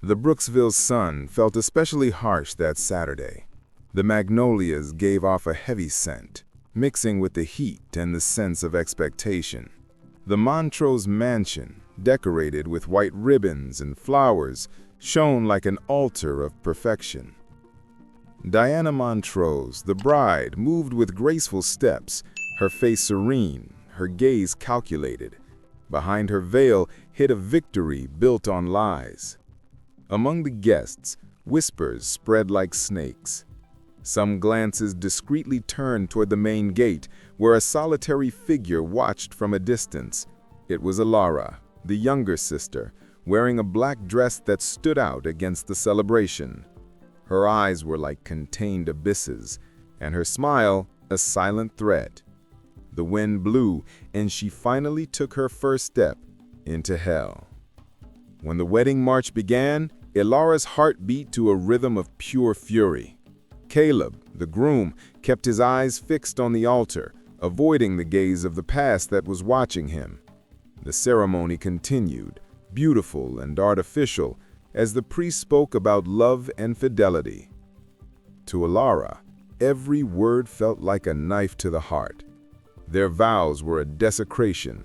The Brooksville sun felt especially harsh that Saturday. The magnolias gave off a heavy scent, mixing with the heat and the sense of expectation. The Montrose mansion, decorated with white ribbons and flowers, shone like an altar of perfection. Diana Montrose, the bride, moved with graceful steps, her face serene, her gaze calculated. Behind her veil hid a victory built on lies. Among the guests, whispers spread like snakes. Some glances discreetly turned toward the main gate, where a solitary figure watched from a distance. It was Elara, the younger sister, wearing a black dress that stood out against the celebration. Her eyes were like contained abysses, and her smile a silent threat. The wind blew, and she finally took her first step into hell. When the wedding march began, Elara's heart beat to a rhythm of pure fury. Caleb, the groom, kept his eyes fixed on the altar, avoiding the gaze of the past that was watching him. The ceremony continued, beautiful and artificial, as the priest spoke about love and fidelity. To Elara, every word felt like a knife to the heart. Their vows were a desecration.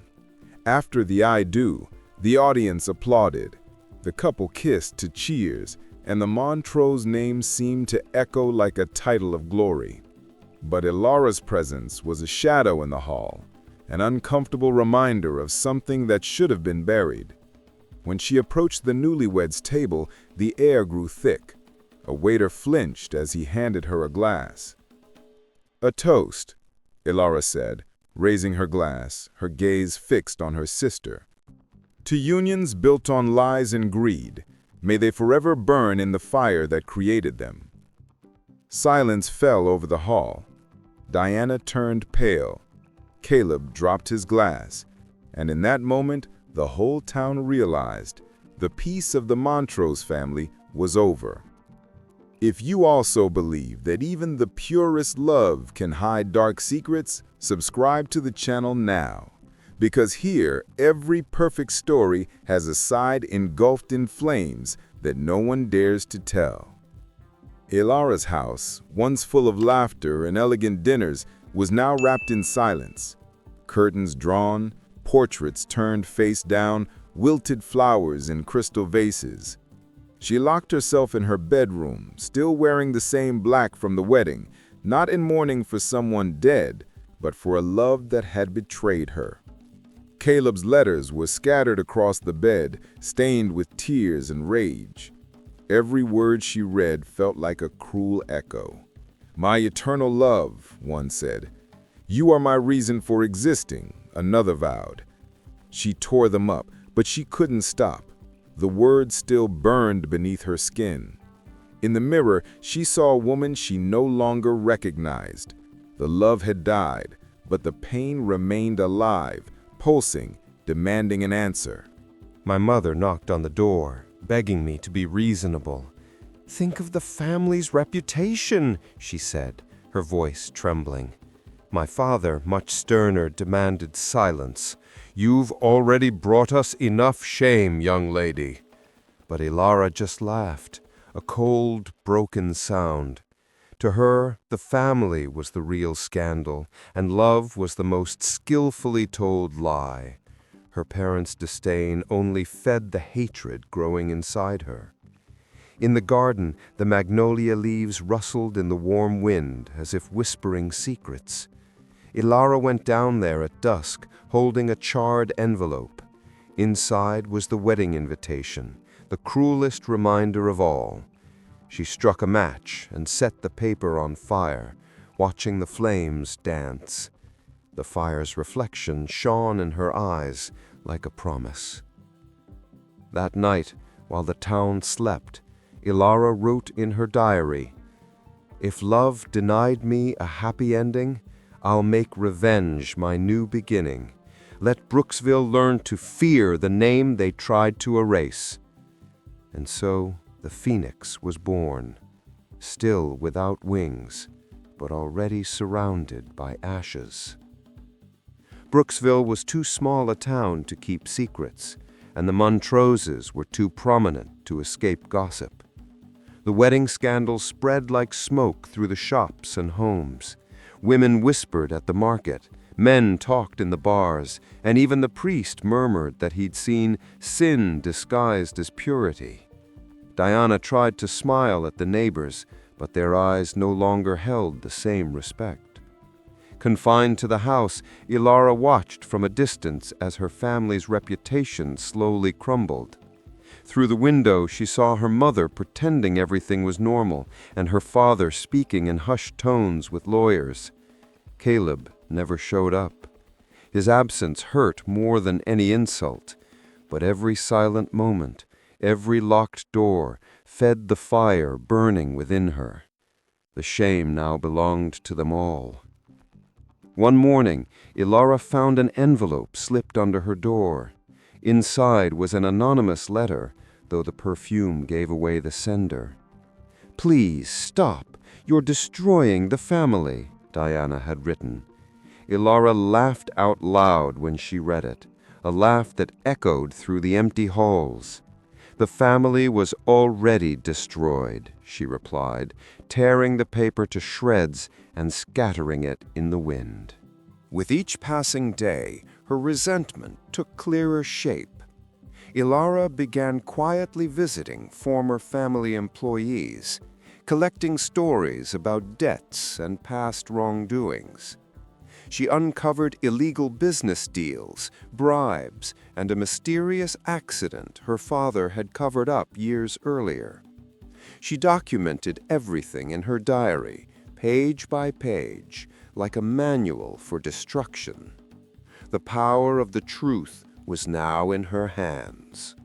After the I do, the audience applauded. The couple kissed to cheers, and the Montrose name seemed to echo like a title of glory. But Elara's presence was a shadow in the hall, an uncomfortable reminder of something that should have been buried. When she approached the newlyweds' table, the air grew thick. A waiter flinched as he handed her a glass. "A toast," Elara said, raising her glass, her gaze fixed on her sister. "To unions built on lies and greed, may they forever burn in the fire that created them." Silence fell over the hall. Diana turned pale. Caleb dropped his glass, and in that moment, the whole town realized the peace of the Montrose family was over. If you also believe that even the purest love can hide dark secrets, subscribe to the channel now. Because here, every perfect story has a side engulfed in flames that no one dares to tell. Elara's house, once full of laughter and elegant dinners, was now wrapped in silence. Curtains drawn, portraits turned face down, wilted flowers in crystal vases. She locked herself in her bedroom, still wearing the same black from the wedding, not in mourning for someone dead, but for a love that had betrayed her. Caleb's letters were scattered across the bed, stained with tears and rage. Every word she read felt like a cruel echo. "My eternal love," one said. "You are my reason for existing," another vowed. She tore them up, but she couldn't stop. The words still burned beneath her skin. In the mirror, she saw a woman she no longer recognized. The love had died, but the pain remained alive, pulsing, demanding an answer. My mother knocked on the door, begging me to be reasonable. "Think of the family's reputation," she said, her voice trembling. My father, much sterner, demanded silence. "You've already brought us enough shame, young lady." But Elara just laughed, a cold, broken sound. To her, the family was the real scandal, and love was the most skillfully told lie. Her parents' disdain only fed the hatred growing inside her. In the garden, the magnolia leaves rustled in the warm wind as if whispering secrets. Elara went down there at dusk, holding a charred envelope. Inside was the wedding invitation, the cruelest reminder of all. She struck a match and set the paper on fire, watching the flames dance. The fire's reflection shone in her eyes like a promise. That night, while the town slept, Elara wrote in her diary, "If love denied me a happy ending, I'll make revenge my new beginning. Let Brooksville learn to fear the name they tried to erase." And so the phoenix was born, still without wings, but already surrounded by ashes. Brooksville was too small a town to keep secrets, and the Montroses were too prominent to escape gossip. The wedding scandal spread like smoke through the shops and homes. Women whispered at the market, men talked in the bars, and even the priest murmured that he'd seen sin disguised as purity. Diana tried to smile at the neighbors, but their eyes no longer held the same respect. Confined to the house, Elara watched from a distance as her family's reputation slowly crumbled. Through the window, she saw her mother pretending everything was normal, and her father speaking in hushed tones with lawyers. Caleb never showed up. His absence hurt more than any insult, but every silent moment, every locked door, fed the fire burning within her. The shame now belonged to them all. One morning, Elara found an envelope slipped under her door. Inside was an anonymous letter, though the perfume gave away the sender. "Please stop. You're destroying the family," Diana had written. Elara laughed out loud when she read it, a laugh that echoed through the empty halls. "The family was already destroyed," she replied, tearing the paper to shreds and scattering it in the wind. With each passing day, her resentment took clearer shape. Elara began quietly visiting former family employees, collecting stories about debts and past wrongdoings. She uncovered illegal business deals, bribes, and a mysterious accident her father had covered up years earlier. She documented everything in her diary, page by page, like a manual for destruction. The power of the truth was now in her hands.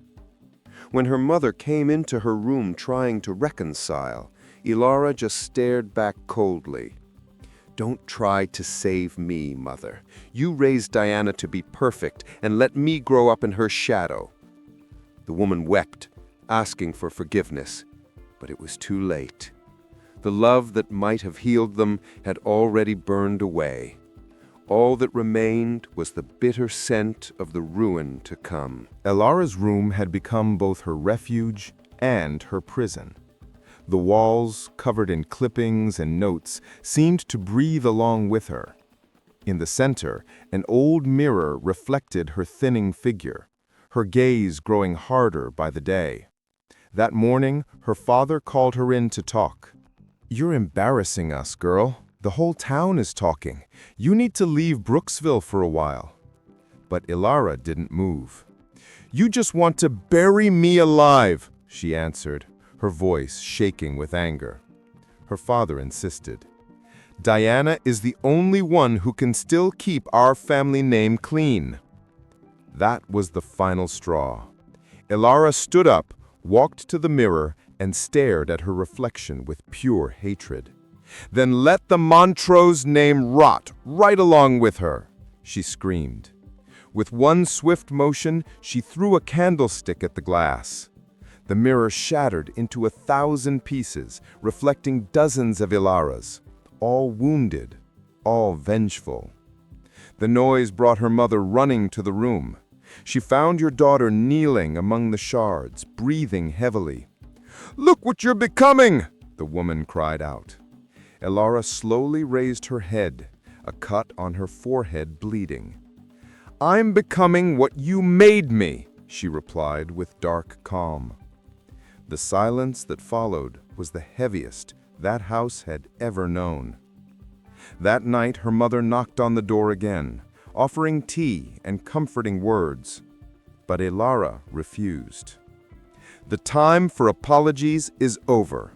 When her mother came into her room trying to reconcile, Elara just stared back coldly. "Don't try to save me, Mother. You raised Diana to be perfect and let me grow up in her shadow." The woman wept, asking for forgiveness, but it was too late. The love that might have healed them had already burned away. All that remained was the bitter scent of the ruin to come. Elara's room had become both her refuge and her prison. The walls, covered in clippings and notes, seemed to breathe along with her. In the center, an old mirror reflected her thinning figure, her gaze growing harder by the day. That morning, her father called her in to talk. "You're embarrassing us, girl. The whole town is talking. You need to leave Brooksville for a while." But Elara didn't move. "You just want to bury me alive," she answered, her voice shaking with anger. Her father insisted. "Diana is the only one who can still keep our family name clean." That was the final straw. Elara stood up, walked to the mirror, and stared at her reflection with pure hatred. "Then let the Montrose name rot right along with her," she screamed. With one swift motion, she threw a candlestick at the glass. The mirror shattered into 1,000 pieces, reflecting dozens of Elaras, all wounded, all vengeful. The noise brought her mother running to the room. She found your daughter kneeling among the shards, breathing heavily. "Look what you're becoming!" the woman cried out. Elara slowly raised her head, a cut on her forehead bleeding. "I'm becoming what you made me," she replied with dark calm. The silence that followed was the heaviest that house had ever known. That night, her mother knocked on the door again, offering tea and comforting words. But Elara refused. "The time for apologies is over."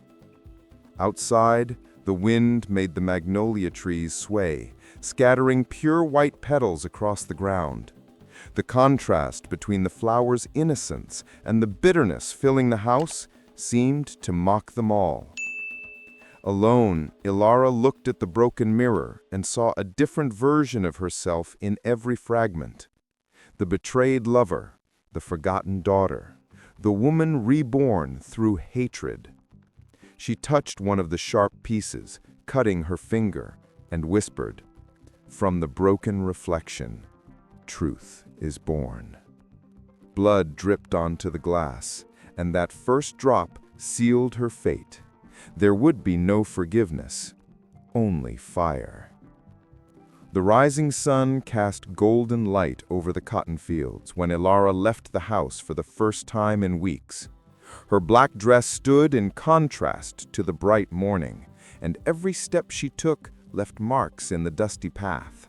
Outside, the wind made the magnolia trees sway, scattering pure white petals across the ground. The contrast between the flowers' innocence and the bitterness filling the house seemed to mock them all. Alone, Elara looked at the broken mirror and saw a different version of herself in every fragment. The betrayed lover, the forgotten daughter, the woman reborn through hatred. She touched one of the sharp pieces, cutting her finger, and whispered, "From the broken reflection, truth is born." Blood dripped onto the glass, and that first drop sealed her fate. There would be no forgiveness, only fire. The rising sun cast golden light over the cotton fields when Elara left the house for the first time in weeks. Her black dress stood in contrast to the bright morning, and every step she took left marks in the dusty path.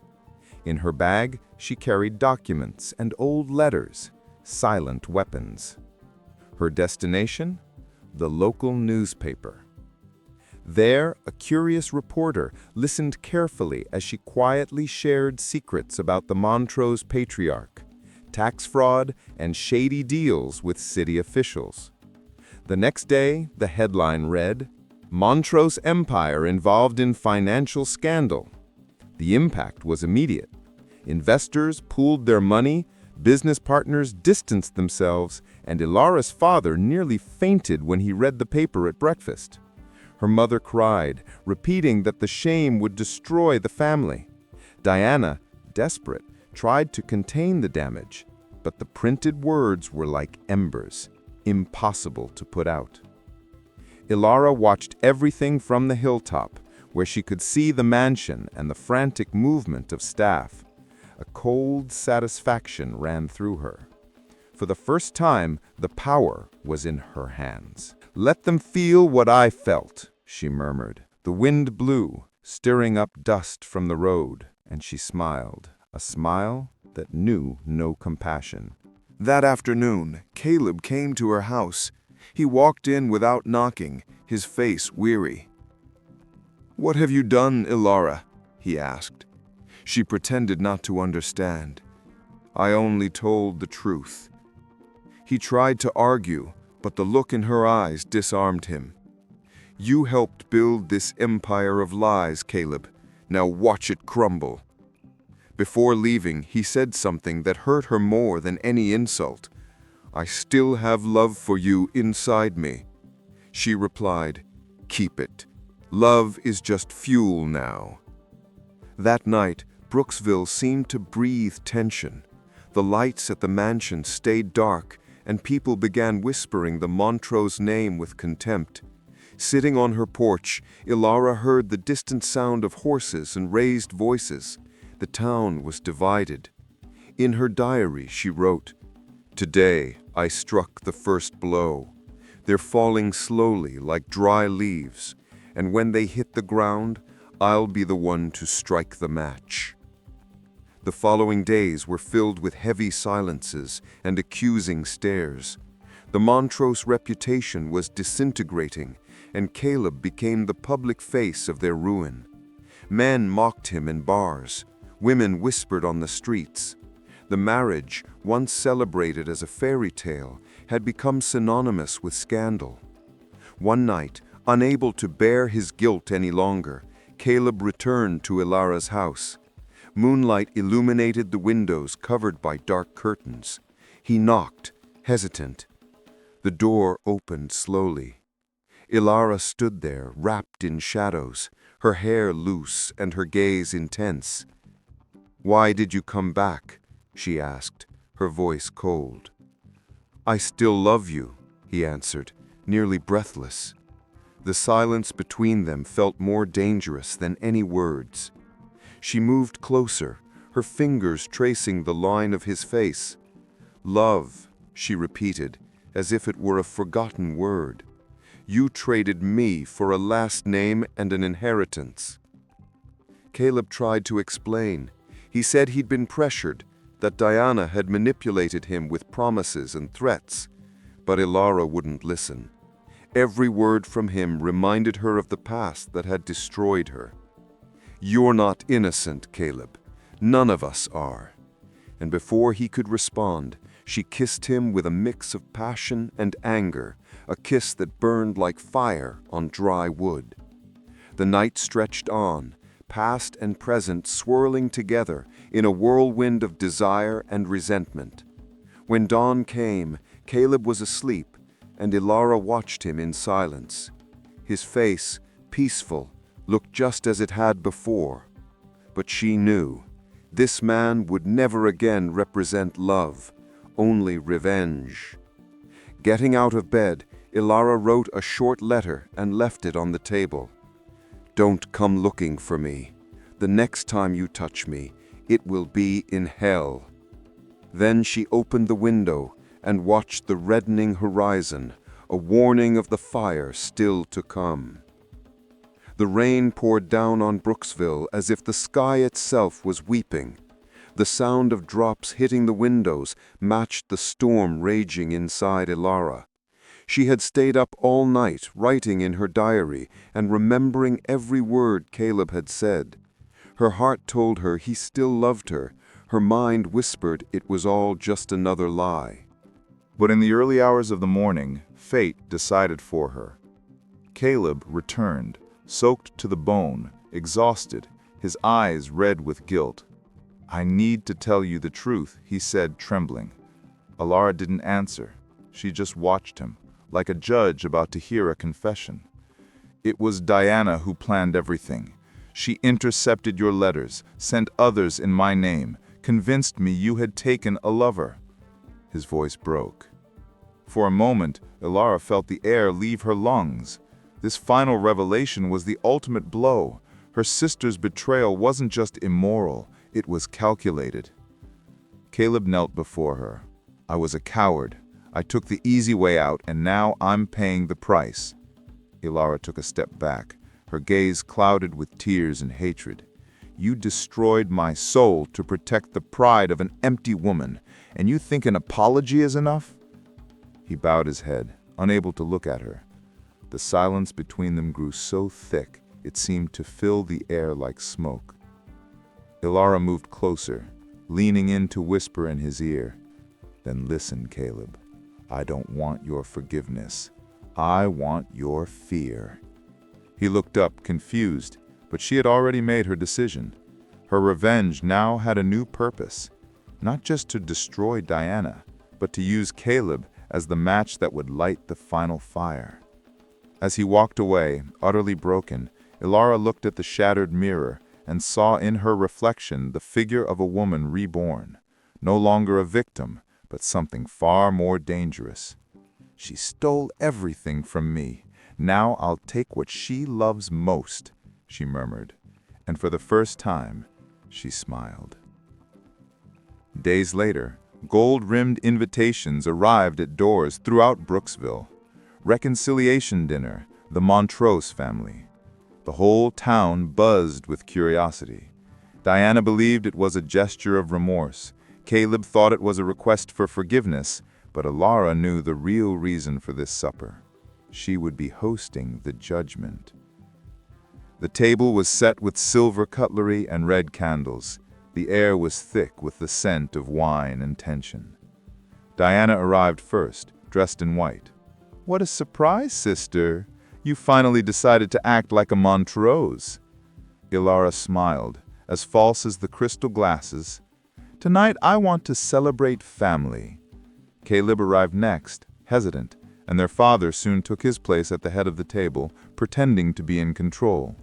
In her bag, she carried documents and old letters, silent weapons. Her destination? The local newspaper. There, a curious reporter listened carefully as she quietly shared secrets about the Montrose patriarch, tax fraud, and shady deals with city officials. The next day, the headline read, "Montrose Empire involved in financial scandal." The impact was immediate. Investors pooled their money, business partners distanced themselves, and Elara's father nearly fainted when he read the paper at breakfast. Her mother cried, repeating that the shame would destroy the family. Diana, desperate, tried to contain the damage, but the printed words were like embers, impossible to put out. Elara watched everything from the hilltop, where she could see the mansion and the frantic movement of staff. A cold satisfaction ran through her. For the first time, the power was in her hands. "Let them feel what I felt," she murmured. The wind blew, stirring up dust from the road, and she smiled, a smile that knew no compassion. That afternoon, Caleb came to her house. He walked in without knocking, his face weary. "What have you done, Elara?" he asked. She pretended not to understand. "I only told the truth." He tried to argue, but the look in her eyes disarmed him. "You helped build this empire of lies, Caleb. Now watch it crumble." Before leaving, he said something that hurt her more than any insult. "I still have love for you inside me." She replied, "Keep it. Love is just fuel now." That night, Brooksville seemed to breathe tension. The lights at the mansion stayed dark, and people began whispering the Montrose name with contempt. Sitting on her porch, Elara heard the distant sound of horses and raised voices. The town was divided. In her diary, she wrote, "Today I struck the first blow. They're falling slowly like dry leaves, and when they hit the ground, I'll be the one to strike the match." The following days were filled with heavy silences and accusing stares. The Montrose reputation was disintegrating, and Caleb became the public face of their ruin. Men mocked him in bars. Women whispered on the streets. The marriage, once celebrated as a fairy tale, had become synonymous with scandal. One night, unable to bear his guilt any longer, Caleb returned to Elara's house. Moonlight illuminated the windows covered by dark curtains. He knocked, hesitant. The door opened slowly. Elara stood there, wrapped in shadows, her hair loose and her gaze intense. "Why did you come back?" she asked, her voice cold. "I still love you," he answered, nearly breathless. The silence between them felt more dangerous than any words. She moved closer, her fingers tracing the line of his face. "Love," she repeated, as if it were a forgotten word. "You traded me for a last name and an inheritance." Caleb tried to explain. He said he'd been pressured, that Diana had manipulated him with promises and threats. But Elara wouldn't listen. Every word from him reminded her of the past that had destroyed her. "You're not innocent, Caleb. None of us are." And before he could respond, she kissed him with a mix of passion and anger, a kiss that burned like fire on dry wood. The night stretched on, past and present swirling together in a whirlwind of desire and resentment. When dawn came, Caleb was asleep, and Elara watched him in silence. His face, peaceful, looked just as it had before. But she knew, this man would never again represent love, only revenge. Getting out of bed, Elara wrote a short letter and left it on the table. "Don't come looking for me. The next time you touch me, it will be in hell." Then she opened the window and watched the reddening horizon, a warning of the fire still to come. The rain poured down on Brooksville as if the sky itself was weeping. The sound of drops hitting the windows matched the storm raging inside Elara. She had stayed up all night writing in her diary and remembering every word Caleb had said. Her heart told her he still loved her. Her mind whispered it was all just another lie. But in the early hours of the morning, fate decided for her. Caleb returned, soaked to the bone, exhausted, his eyes red with guilt. "I need to tell you the truth," he said, trembling. Elara didn't answer. She just watched him, like a judge about to hear a confession. "It was Diana who planned everything. She intercepted your letters, sent others in my name, convinced me you had taken a lover." His voice broke. For a moment, Elara felt the air leave her lungs. This final revelation was the ultimate blow. Her sister's betrayal wasn't just immoral, it was calculated. Caleb knelt before her. "I was a coward. I took the easy way out, and now I'm paying the price." Elara took a step back, her gaze clouded with tears and hatred. "You destroyed my soul to protect the pride of an empty woman, and you think an apology is enough?" He bowed his head, unable to look at her. The silence between them grew so thick it seemed to fill the air like smoke. Elara moved closer, leaning in to whisper in his ear, "Then listen, Caleb. I don't want your forgiveness. I want your fear." He looked up, confused, but she had already made her decision. Her revenge now had a new purpose, not just to destroy Diana, but to use Caleb as the match that would light the final fire. As he walked away, utterly broken, Elara looked at the shattered mirror and saw in her reflection the figure of a woman reborn, no longer a victim, but something far more dangerous. "She stole everything from me. Now I'll take what she loves most," she murmured, and for the first time, she smiled. Days later, gold-rimmed invitations arrived at doors throughout Brooksville. Reconciliation dinner, the Montrose family. The whole town buzzed with curiosity. Diana believed it was a gesture of remorse. Caleb thought it was a request for forgiveness, but Elara knew the real reason for this supper. She would be hosting the judgment. The table was set with silver cutlery and red candles. The air was thick with the scent of wine and tension. Diana arrived first, dressed in white. "What a surprise, sister! You finally decided to act like a Montrose." Elara smiled, as false as the crystal glasses. "Tonight I want to celebrate family." Caleb arrived next, hesitant, and their father soon took his place at the head of the table, pretending to be in control.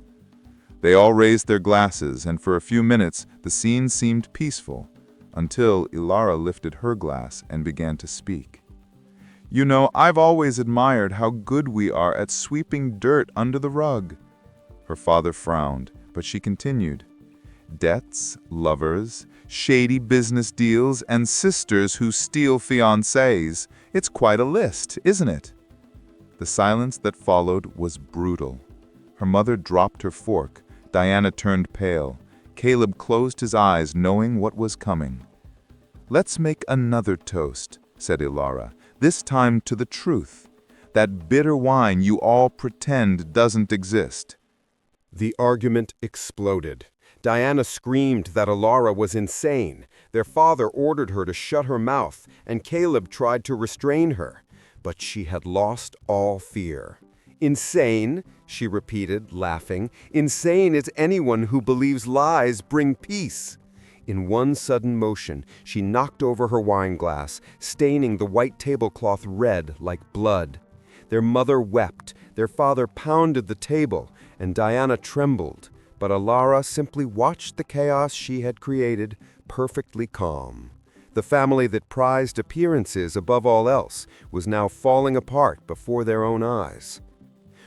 They all raised their glasses, and for a few minutes the scene seemed peaceful, until Elara lifted her glass and began to speak. "You know, I've always admired how good we are at sweeping dirt under the rug." Her father frowned, but she continued. "Debts, lovers, shady business deals, and sisters who steal fiancés. It's quite a list, isn't it?" The silence that followed was brutal. Her mother dropped her fork. Diana turned pale. Caleb closed his eyes, knowing what was coming. "Let's make another toast," said Elara, "this time to the truth. That bitter wine you all pretend doesn't exist." The argument exploded. Diana screamed that Elara was insane. Their father ordered her to shut her mouth, and Caleb tried to restrain her. But she had lost all fear. "Insane," she repeated, laughing. "Insane is anyone who believes lies bring peace." In one sudden motion, she knocked over her wineglass, staining the white tablecloth red like blood. Their mother wept, their father pounded the table, and Diana trembled. But Elara simply watched the chaos she had created, perfectly calm. The family that prized appearances above all else was now falling apart before their own eyes.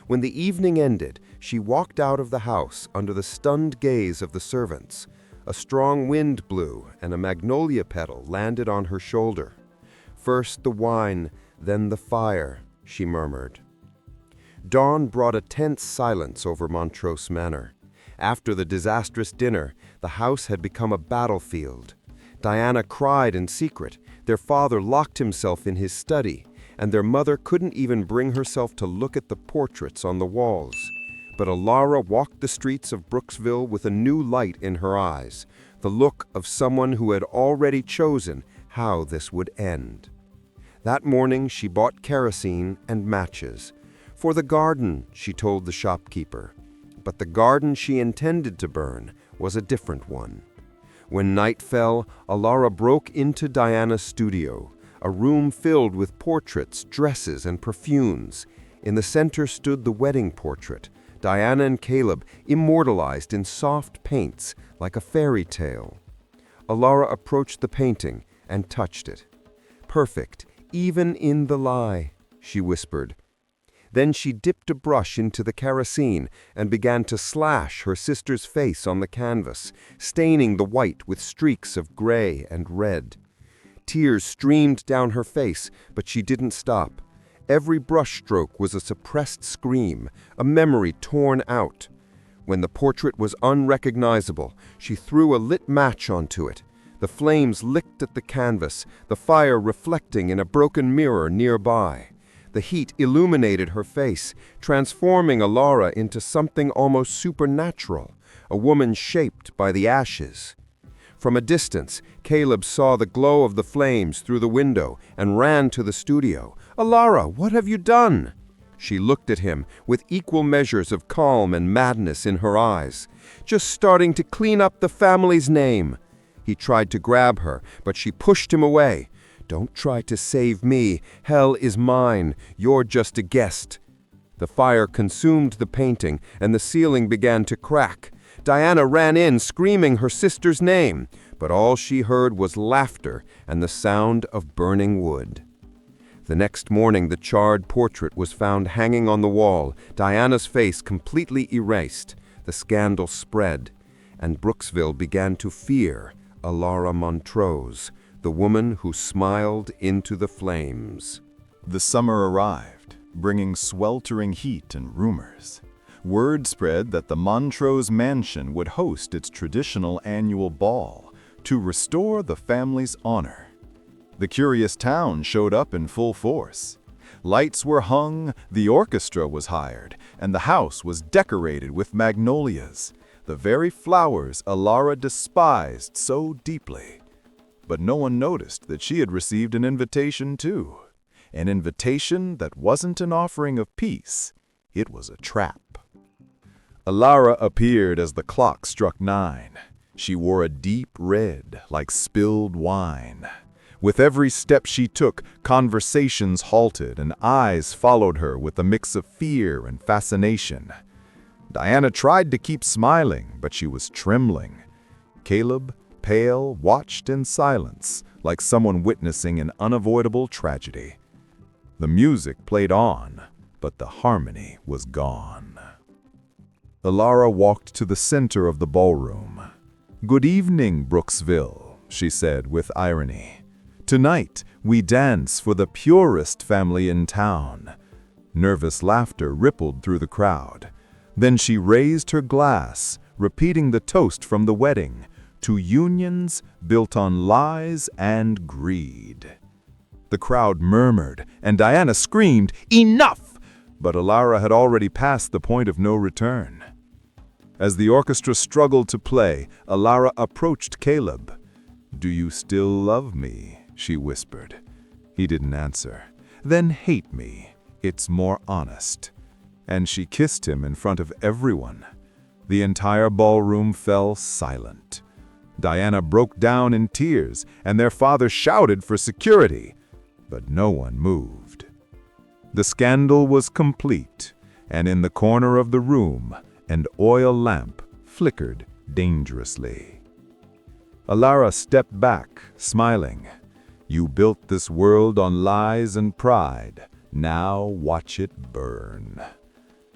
When the evening ended, she walked out of the house under the stunned gaze of the servants. A strong wind blew, and a magnolia petal landed on her shoulder. "First the wine, then the fire," she murmured. Dawn brought a tense silence over Montrose Manor. After the disastrous dinner, the house had become a battlefield. Diana cried in secret, their father locked himself in his study, and their mother couldn't even bring herself to look at the portraits on the walls. But Elara walked the streets of Brooksville with a new light in her eyes, the look of someone who had already chosen how this would end. That morning she bought kerosene and matches. For the garden, she told the shopkeeper. But the garden she intended to burn was a different one. When night fell, Elara broke into Diana's studio, a room filled with portraits, dresses, and perfumes. In the center stood the wedding portrait, Diana and Caleb immortalized in soft paints like a fairy tale. Elara approached the painting and touched it. "Perfect, even in the lie," she whispered. Then she dipped a brush into the kerosene and began to slash her sister's face on the canvas, staining the white with streaks of gray and red. Tears streamed down her face, but she didn't stop. Every brushstroke was a suppressed scream, a memory torn out. When the portrait was unrecognizable, she threw a lit match onto it. The flames licked at the canvas, the fire reflecting in a broken mirror nearby. The heat illuminated her face, transforming Elara into something almost supernatural, a woman shaped by the ashes. From a distance, Caleb saw the glow of the flames through the window and ran to the studio. "Elara, what have you done?" She looked at him with equal measures of calm and madness in her eyes. "Just starting to clean up the family's name." He tried to grab her, but she pushed him away. "Don't try to save me. Hell is mine. You're just a guest." The fire consumed the painting, and the ceiling began to crack. Diana ran in, screaming her sister's name, but all she heard was laughter and the sound of burning wood. The next morning, the charred portrait was found hanging on the wall, Diana's face completely erased. The scandal spread, and Brooksville began to fear Elara Montrose, the woman who smiled into the flames. The summer arrived, bringing sweltering heat and rumors. Word spread that the Montrose mansion would host its traditional annual ball to restore the family's honor. The curious town showed up in full force. Lights were hung, the orchestra was hired, and the house was decorated with magnolias, the very flowers Elara despised so deeply. But no one noticed that she had received an invitation too. An invitation that wasn't an offering of peace, it was a trap. Elara appeared as the clock struck 9. She wore a deep red, like spilled wine. With every step she took, conversations halted and eyes followed her with a mix of fear and fascination. Diana tried to keep smiling, but she was trembling. Caleb, pale, watched in silence, like someone witnessing an unavoidable tragedy. The music played on, but the harmony was gone. Elara walked to the center of the ballroom. "Good evening, Brooksville," she said with irony. "Tonight, we dance for the purest family in town." Nervous laughter rippled through the crowd. Then she raised her glass, repeating the toast from the wedding, to unions built on lies and greed. The crowd murmured, and Diana screamed, "Enough!" But Elara had already passed the point of no return. As the orchestra struggled to play, Elara approached Caleb. "Do you still love me?" she whispered. He didn't answer. "Then hate me. It's more honest." And she kissed him in front of everyone. The entire ballroom fell silent. Diana broke down in tears, and their father shouted for security, but no one moved. The scandal was complete, and in the corner of the room, an oil lamp flickered dangerously. Elara stepped back, smiling. You built this world on lies and pride. Now watch it burn.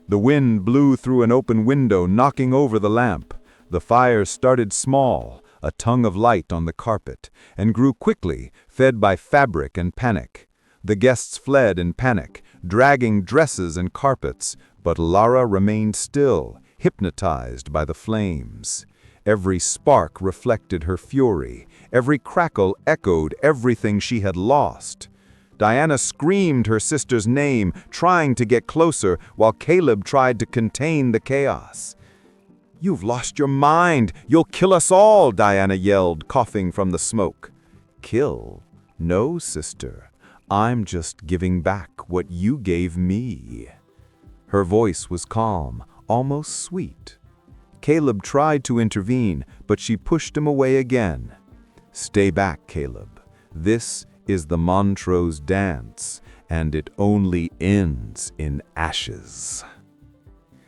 The wind blew through an open window, knocking over the lamp. The fire started small, a tongue of light on the carpet, and grew quickly, fed by fabric and panic. The guests fled in panic, dragging dresses and carpets, but Elara remained still, hypnotized by the flames. Every spark reflected her fury. Every crackle echoed everything she had lost. Diana screamed her sister's name, trying to get closer, while Caleb tried to contain the chaos. "You've lost your mind! You'll kill us all!" Diana yelled, coughing from the smoke. "Kill? No, sister. I'm just giving back what you gave me." Her voice was calm, almost sweet. Caleb tried to intervene, but she pushed him away again. "Stay back, Caleb. This is the Montrose dance, and it only ends in ashes."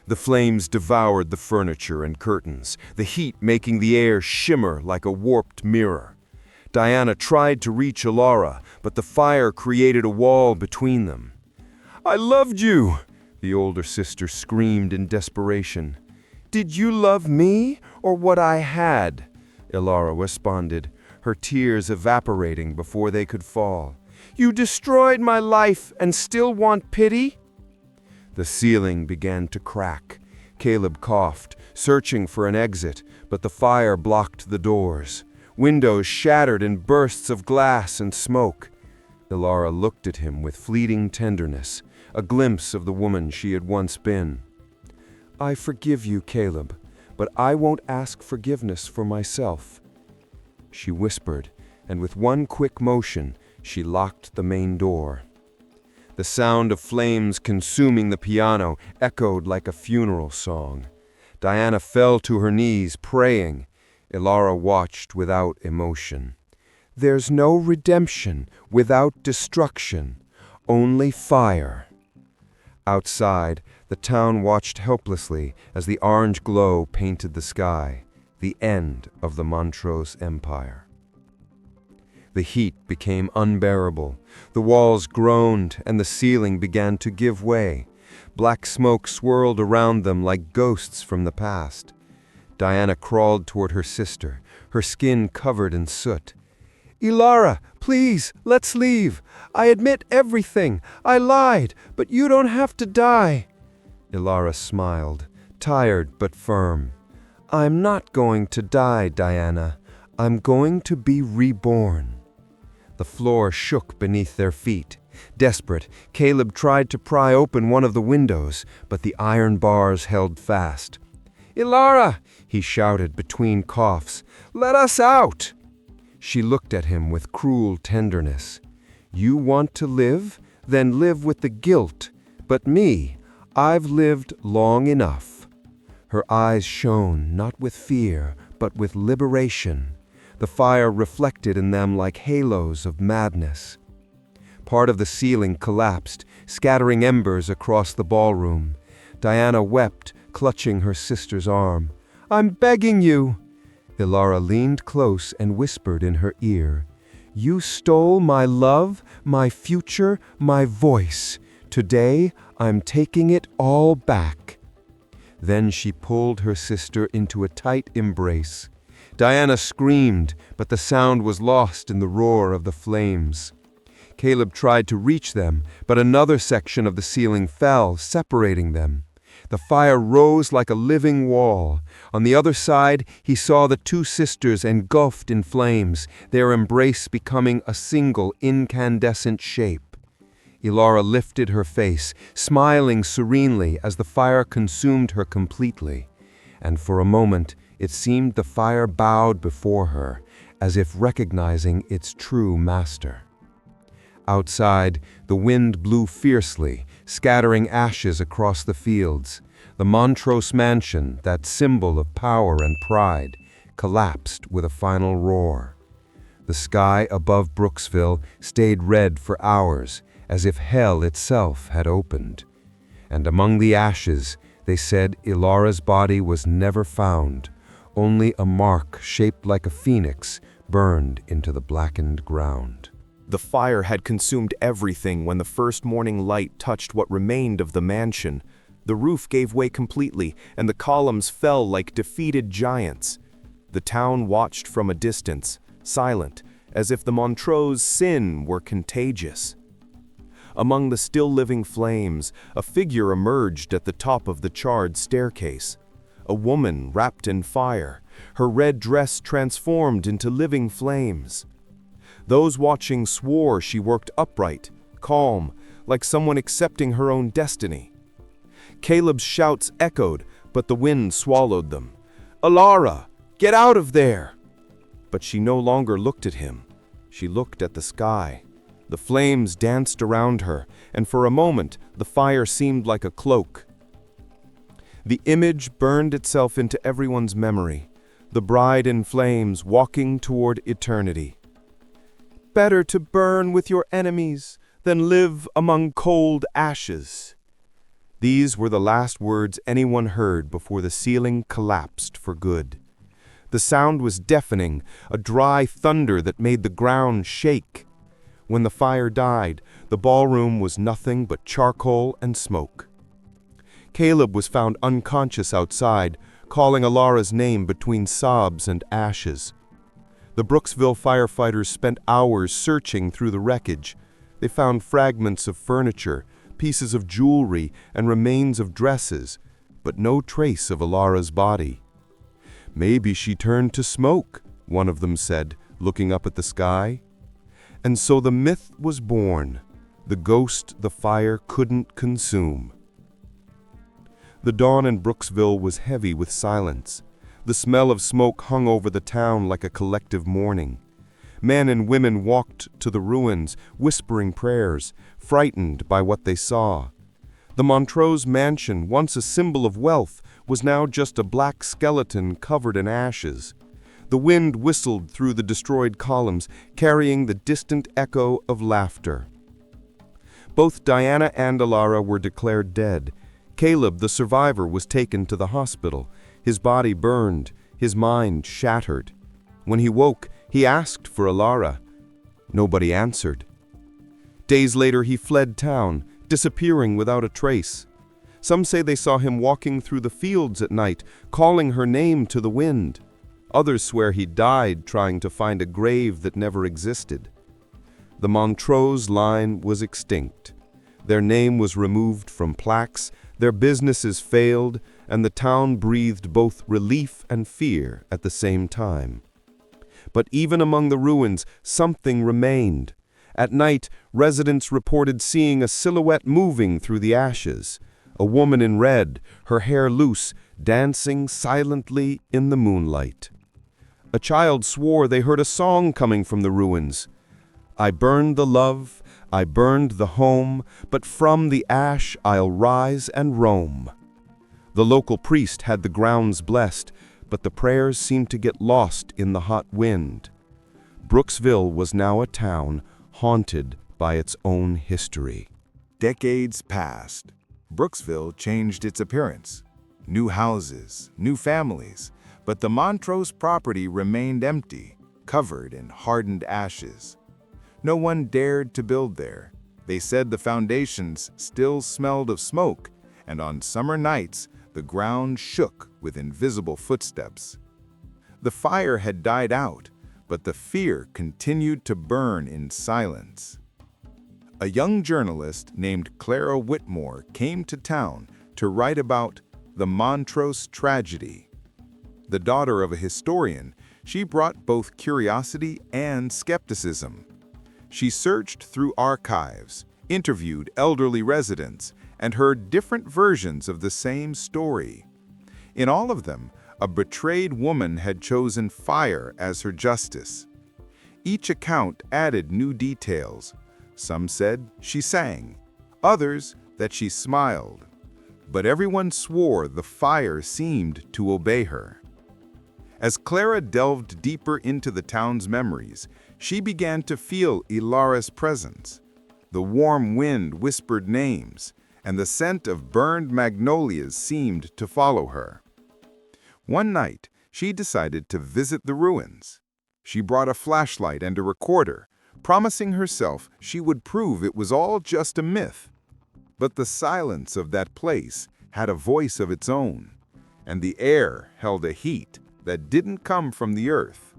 The flames devoured the furniture and curtains, the heat making the air shimmer like a warped mirror. Diana tried to reach Elara, but the fire created a wall between them. "I loved you!" the older sister screamed in desperation. "Did you love me, or what I had?" Elara responded, her tears evaporating before they could fall. "You destroyed my life and still want pity?" The ceiling began to crack. Caleb coughed, searching for an exit, but the fire blocked the doors. Windows shattered in bursts of glass and smoke. Elara looked at him with fleeting tenderness, a glimpse of the woman she had once been. "I forgive you, Caleb, but I won't ask forgiveness for myself," she whispered, and with one quick motion, she locked the main door. The sound of flames consuming the piano echoed like a funeral song. Diana fell to her knees, praying. Elara watched without emotion. "There's no redemption without destruction, only fire." Outside, the town watched helplessly as the orange glow painted the sky, the end of the Montrose Empire. The heat became unbearable. The walls groaned and the ceiling began to give way. Black smoke swirled around them like ghosts from the past. Diana crawled toward her sister, her skin covered in soot. "Elara, please, let's leave. I admit everything. I lied, but you don't have to die." Elara smiled, tired but firm. "I'm not going to die, Diana. I'm going to be reborn." The floor shook beneath their feet. Desperate, Caleb tried to pry open one of the windows, but the iron bars held fast. "Elara!" he shouted between coughs. "Let us out!" She looked at him with cruel tenderness. "You want to live? Then live with the guilt. But me, I've lived long enough." Her eyes shone not with fear, but with liberation. The fire reflected in them like halos of madness. Part of the ceiling collapsed, scattering embers across the ballroom. Diana wept, clutching her sister's arm. "I'm begging you." Elara leaned close and whispered in her ear, "You stole my love, my future, my voice. Today, I'm taking it all back." Then she pulled her sister into a tight embrace. Diana screamed, but the sound was lost in the roar of the flames. Caleb tried to reach them, but another section of the ceiling fell, separating them. The fire rose like a living wall. On the other side, he saw the two sisters engulfed in flames, their embrace becoming a single incandescent shape. Elara lifted her face, smiling serenely as the fire consumed her completely. And for a moment, it seemed the fire bowed before her, as if recognizing its true master. Outside, the wind blew fiercely, scattering ashes across the fields. The Montrose mansion, that symbol of power and pride, collapsed with a final roar. The sky above Brooksville stayed red for hours, as if hell itself had opened. And among the ashes, they said Elara's body was never found, Only a mark shaped like a phoenix burned into the blackened ground. The fire had consumed everything when the first morning light touched what remained of the mansion. The roof gave way completely, and the columns fell like defeated giants. The town watched from a distance, silent, as if the Montrose' sin were contagious. Among the still-living flames, a figure emerged at the top of the charred staircase. A woman wrapped in fire, her red dress transformed into living flames. Those watching swore she worked upright, calm, like someone accepting her own destiny. Caleb's shouts echoed, but the wind swallowed them. "Elara, get out of there!" But she no longer looked at him. She looked at the sky. The flames danced around her, and for a moment the fire seemed like a cloak. The image burned itself into everyone's memory, the bride in flames walking toward eternity. "Better to burn with your enemies than live among cold ashes." These were the last words anyone heard before the ceiling collapsed for good. The sound was deafening, a dry thunder that made the ground shake. When the fire died, the ballroom was nothing but charcoal and smoke. Caleb was found unconscious outside, calling Elara's name between sobs and ashes. The Brooksville firefighters spent hours searching through the wreckage. They found fragments of furniture, pieces of jewelry, and remains of dresses, but no trace of Elara's body. "Maybe she turned to smoke," one of them said, looking up at the sky. And so the myth was born, the ghost the fire couldn't consume. The dawn in Brooksville was heavy with silence. The smell of smoke hung over the town like a collective mourning. Men and women walked to the ruins, whispering prayers, frightened by what they saw. The Montrose mansion, once a symbol of wealth, was now just a black skeleton covered in ashes. The wind whistled through the destroyed columns, carrying the distant echo of laughter. Both Diana and Elara were declared dead. Caleb, the survivor, was taken to the hospital. His body burned, his mind shattered. When he woke, he asked for Elara. Nobody answered. Days later, he fled town, disappearing without a trace. Some say they saw him walking through the fields at night, calling her name to the wind. Others swear he died trying to find a grave that never existed. The Montrose line was extinct. Their name was removed from plaques, their businesses failed, and the town breathed both relief and fear at the same time. But even among the ruins, something remained. At night, residents reported seeing a silhouette moving through the ashes. A woman in red, her hair loose, dancing silently in the moonlight. A child swore they heard a song coming from the ruins. "I burned the love, I burned the home, but from the ash I'll rise and roam." The local priest had the grounds blessed, but the prayers seemed to get lost in the hot wind. Brooksville was now a town haunted by its own history. Decades passed. Brooksville changed its appearance. New houses, new families, but the Montrose property remained empty, covered in hardened ashes. No one dared to build there. They said the foundations still smelled of smoke, and on summer nights, the ground shook with invisible footsteps. The fire had died out, but the fear continued to burn in silence. A young journalist named Clara Whitmore came to town to write about the Montrose tragedy. The daughter of a historian, she brought both curiosity and skepticism. She searched through archives, interviewed elderly residents, and heard different versions of the same story. In all of them, a betrayed woman had chosen fire as her justice. Each account added new details. Some said she sang, others that she smiled. But everyone swore the fire seemed to obey her. As Clara delved deeper into the town's memories, she began to feel Elara's presence. The warm wind whispered names, and the scent of burned magnolias seemed to follow her. One night, she decided to visit the ruins. She brought a flashlight and a recorder, promising herself she would prove it was all just a myth. But the silence of that place had a voice of its own, and the air held a heat that didn't come from the earth.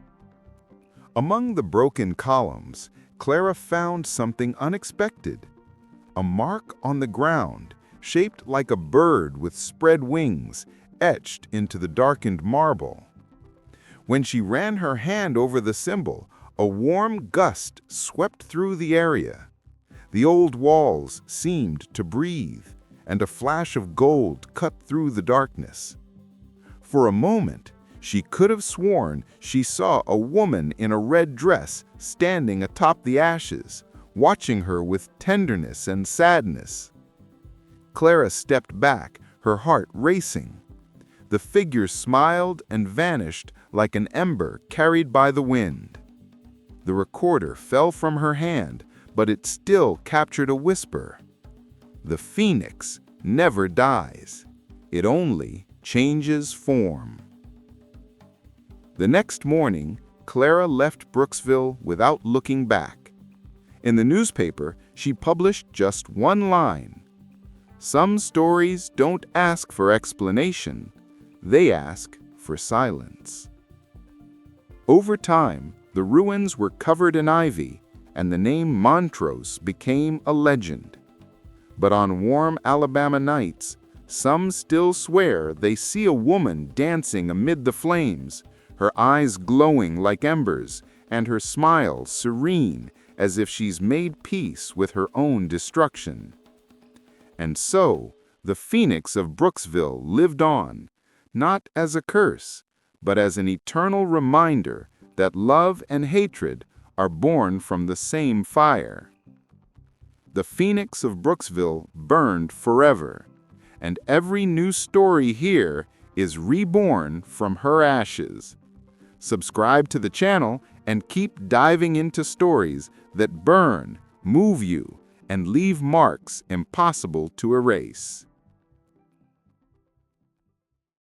Among the broken columns, Clara found something unexpected. A mark on the ground, shaped like a bird with spread wings, etched into the darkened marble. When she ran her hand over the symbol, a warm gust swept through the area. The old walls seemed to breathe, and a flash of gold cut through the darkness. For a moment, she could have sworn she saw a woman in a red dress standing atop the ashes, watching her with tenderness and sadness. Clara stepped back, her heart racing. The figure smiled and vanished like an ember carried by the wind. The recorder fell from her hand, but it still captured a whisper. The phoenix never dies. It only changes form. The next morning, Clara left Brooksville without looking back. In the newspaper, she published just one line. Some stories don't ask for explanation. They ask for silence. Over time, the ruins were covered in ivy, and the name Montrose became a legend. But on warm Alabama nights, some still swear they see a woman dancing amid the flames, her eyes glowing like embers, and her smile serene as if she's made peace with her own destruction. And so, the Phoenix of Brooksville lived on, not as a curse, but as an eternal reminder that love and hatred are born from the same fire. The Phoenix of Brooksville burned forever, and every new story here is reborn from her ashes. Subscribe to the channel and keep diving into stories that burn, move you, and leave marks impossible to erase.